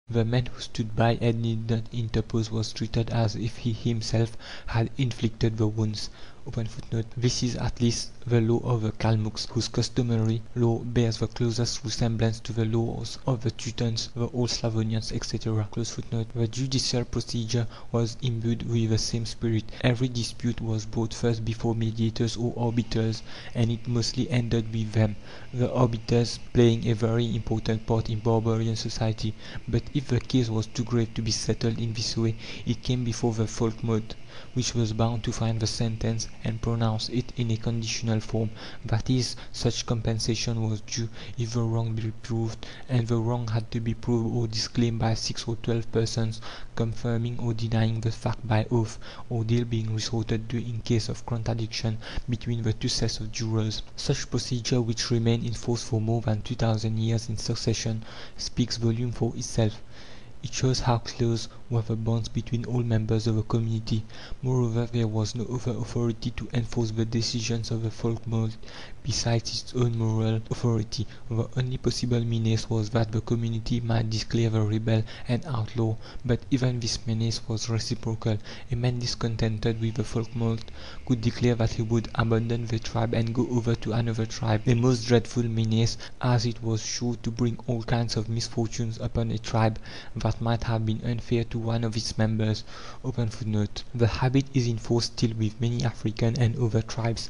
The man who stood by and did not interpose was treated as if he himself had inflicted the wounds. This is at least the law of the Kalmucks, whose customary law bears the closest resemblance to the laws of the Teutons, the Old Slavonians, etc. The judicial procedure was imbued with the same spirit. Every dispute was brought first before mediators or arbiters, and it mostly ended with them, the arbiters playing a very important part in barbarian society. But if the case was too grave to be settled in this way, it came before the folkmote, which was bound to find the sentence and pronounce it in a conditional form, that is, such compensation was due if the wrong be proved, and the wrong had to be proved or disclaimed by 6 or 12 persons, confirming or denying the fact by oath, ordeal being resorted to in case of contradiction between the two sets of jurors. Such procedure, which remained in force for more than 2000 years in succession, speaks volume for itself. It shows how close were the bonds between all members of the community. Moreover, there was no other authority to enforce the decisions of the folkmote besides its own moral authority. The only possible menace was that the community might declare the rebel an outlaw, but even this menace was reciprocal. A man discontented with the folkmote could declare that he would abandon the tribe and go over to another tribe, a most dreadful menace, as it was sure to bring all kinds of misfortunes upon a tribe that might have been unfair to one of its members. The habit is in force still with many African and other tribes.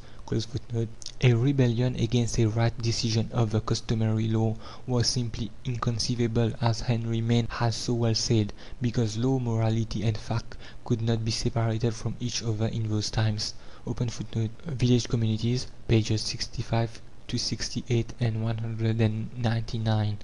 A rebellion against a right decision of the customary law was simply inconceivable, as Henry Maine has so well said, because law, morality, and fact could not be separated from each other in those times. Village communities, pages 65 to 68 and 199.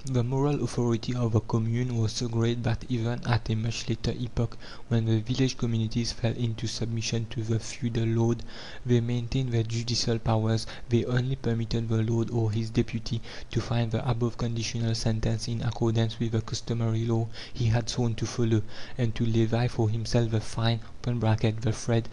The moral authority of the commune was so great that even at a much later epoch, when the village communities fell into submission to the feudal lord, they maintained their judicial powers. They only permitted the lord or his deputy to find the above conditional sentence in accordance with the customary law he had sworn to follow, and to levy for himself the fine (the thread)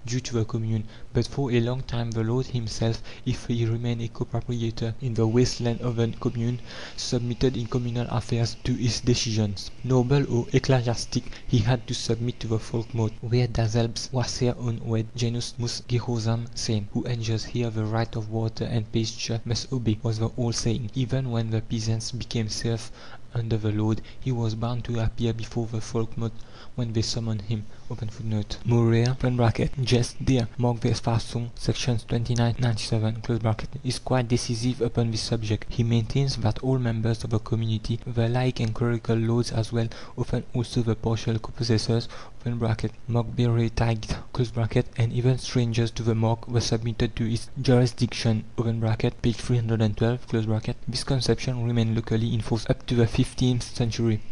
due to the commune. But for a long time the lord himself, if he remained a co-proprietor in the wasteland of the commune, submitted in communal affairs to its decisions. Noble or ecclesiastic, he had to submit to the folkmote, where Dazelbs wasser on wed genus mus gehorsam sein, who enjoys here the right of water and pasture must obey, was the old saying. Even when the peasants became serfs under the lord, he was bound to appear before the folkmote when they summoned him. Mourer (Just der Marktverfassung, sections 29-97) is quite decisive upon this subject. He maintains that all members of the community, the laïc and clerical lords as well, often also the partial co-possessors (Markberätigte), and even strangers to the mark, were submitted to its jurisdiction (page 312). This conception remained locally in force up to the 15th century.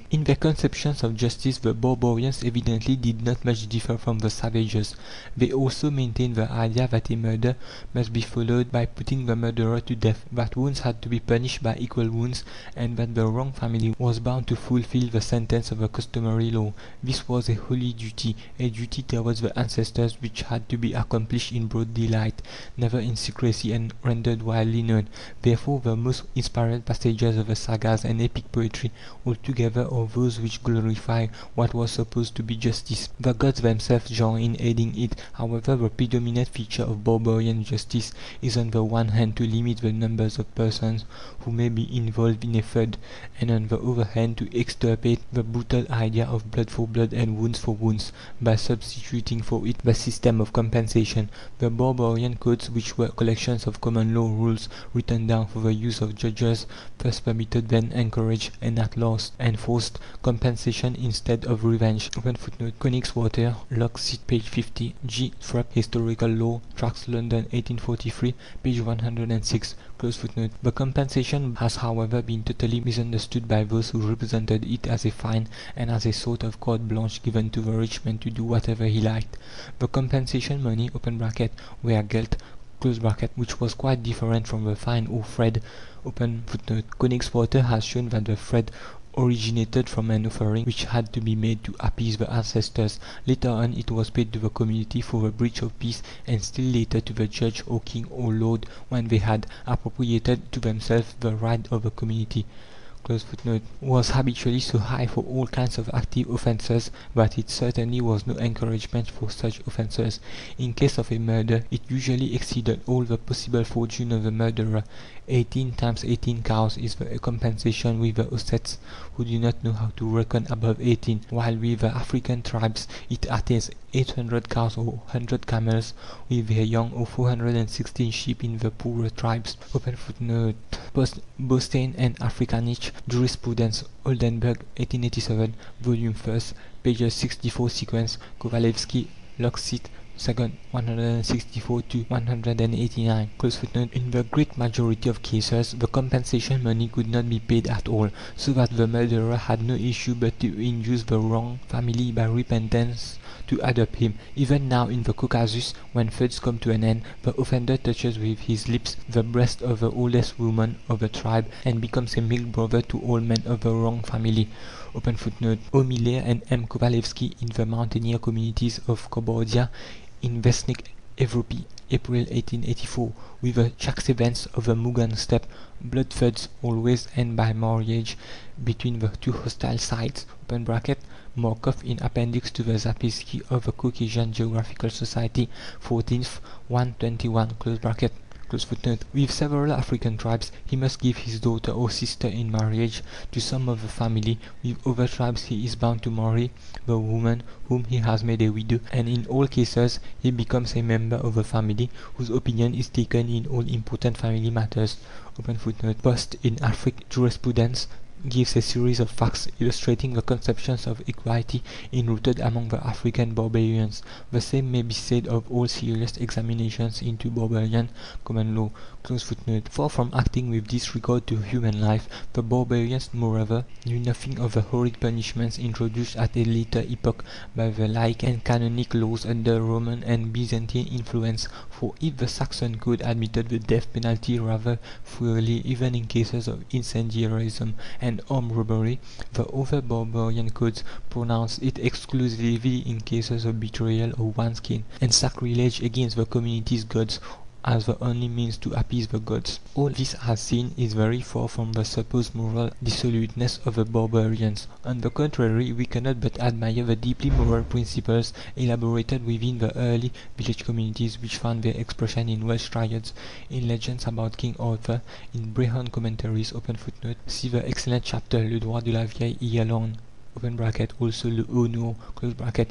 In their conceptions of justice, the barbarians evidently did not much differ from the savages. They also maintained the idea that a murder must be followed by putting the murderer to death, that wounds had to be punished by equal wounds, and that the wrong family was bound to fulfill the sentence of the customary law. This was a holy duty, a duty towards the ancestors which had to be accomplished in broad daylight, never in secrecy, and rendered widely known. Therefore the most inspired passages of the sagas and epic poetry altogether are those which glorify what was supposed to be justice. The gods themselves join in aiding it. However, the predominant feature of barbarian justice is on the one hand to limit the numbers of persons who may be involved in a feud, and on the other hand to extirpate the brutal idea of blood for blood and wounds for wounds, by substituting for it the system of compensation. The barbarian codes, which were collections of common law rules written down for the use of judges, first permitted, then encouraged, and at last enforced compensation instead of revenge. Königswater, Locke, page 50. G. Thrupp, Historical Law, Tracts, London, 1843, page 106. The compensation has, however, been totally misunderstood by those who represented it as a fine and as a sort of carte blanche given to the rich man to do whatever he liked. The compensation money (were geld), which was quite different from the fine or thread. Königswater has shown that the thread originated from an offering which had to be made to appease the ancestors. Later on it was paid to the community for the breach of peace, and still later to the judge or king or lord when they had appropriated to themselves the right of the community. Was habitually so high for all kinds of active offences that it certainly was no encouragement for such offences. In case of a murder, it usually exceeded all the possible fortune of the murderer. 18 times 18 cows is the compensation with the Ossets, who do not know how to reckon above 18, while with the African tribes it attains 800 cows or 100 camels with their young, or 416 sheep in the poorer tribes. Bostain and Afrikanische Jurisprudence, Oldenburg, 1887, volume 1st, pages 64 sequence, Kowalewski, Lockseat, 2nd, 164 to 189. In the great majority of cases, the compensation money could not be paid at all, so that the murderer had no issue but to induce the wrong family by repentance to adopt him. Even now in the Caucasus, when feuds come to an end, the offender touches with his lips the breast of the oldest woman of the tribe and becomes a milk brother to all men of the wrong family. O. Miller and M. Kowalewski in the mountaineer communities of Kabordia in Vesnik, Evropy, April 1884, with the Chaksevans of the Mugan steppe. Blood feuds always end by marriage between the two hostile sides. Markov in appendix to the Zapisky of the Caucasian Geographical Society, 14th, 121. With several African tribes he must give his daughter or sister in marriage to some of the family. With other tribes he is bound to marry the woman whom he has made a widow, and in all cases he becomes a member of the family whose opinion is taken in all important family matters. Post in African Jurisprudence gives a series of facts illustrating the conceptions of equality enrooted among the African barbarians. The same may be said of all serious examinations into barbarian common law. Far from acting with disregard to human life, the barbarians, moreover, knew nothing of the horrid punishments introduced at a later epoch by the laic and canonic laws under Roman and Byzantine influence, for if the Saxon code admitted the death penalty rather freely, even in cases of incendiarism and armed robbery, the other barbarian codes pronounced it exclusively in cases of betrayal of one's kin and sacrilege against the community's gods as the only means to appease the gods. All this, as seen, is very far from the supposed moral dissoluteness of the barbarians. On the contrary, we cannot but admire the deeply moral principles elaborated within the early village communities, which found their expression in Welsh triads, in legends about King Arthur, in Brehon commentaries. See the excellent chapter Le droit de la vieille Irlande, also le haut nom,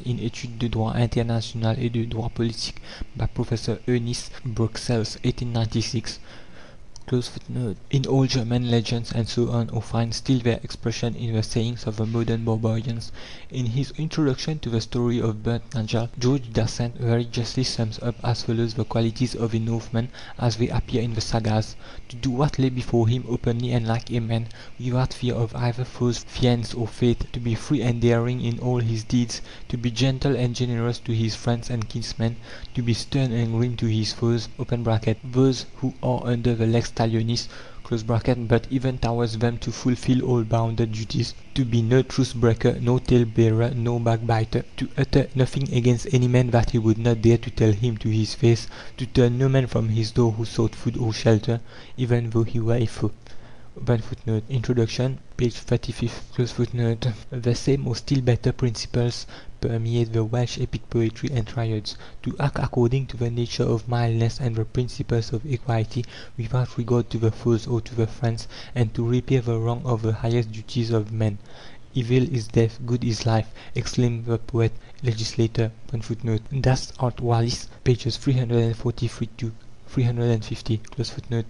in études de droit international et de droit politique by Professor Ernest Bruxelles, 1896. In all German legends and so on, or find still their expression in the sayings of the modern barbarians. In his introduction to the story of Burnt Nigel, George Dasent very justly sums up as follows the qualities of a Northman as they appear in the sagas: to do what lay before him openly and like a man, without fear of either foes, fiends, or fate; to be free and daring in all his deeds; to be gentle and generous to his friends and kinsmen; to be stern and grim to his foes (those who are under the lex talionis), but even towards them to fulfill all bounded duties; to be no truce breaker, no tale bearer, no backbiter; to utter nothing against any man that he would not dare to tell him to his face; to turn no man from his door who sought food or shelter, even though he were a foe. Introduction, page 35. The same or still better principles permeate the Welsh epic poetry and triads: to act according to the nature of mildness and the principles of equality, without regard to the foes or to the friends, and to repair the wrong of the highest duties of men. Evil is death, good is life, exclaimed the poet legislator. Das Art Wallis, pages 343 to 350.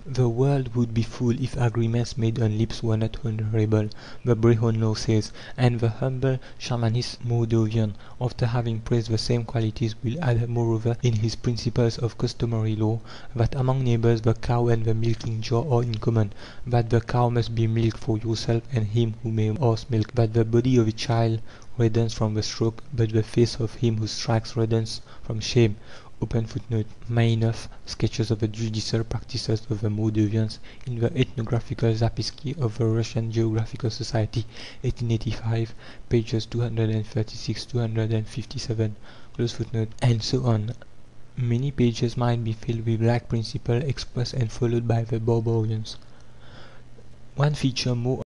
The world would be full if agreements made on lips were not honorable, the Brehon law says, and the humble Shamanist Moldovan, after having praised the same qualities, will add moreover in his principles of customary law, that among neighbors the cow and the milking jar are in common, that the cow must be milked for yourself and him who may ask milk, that the body of a child reddens from the stroke, but the face of him who strikes reddens from shame. Open footnote. Mainoff, Sketches of the Judicial Practices of the Moldavians in the Ethnographical Zapiski of the Russian Geographical Society, 1885, pages 236-257. Close footnote. And so on. Many pages might be filled with like principle expressed and followed by the barbarians. One feature more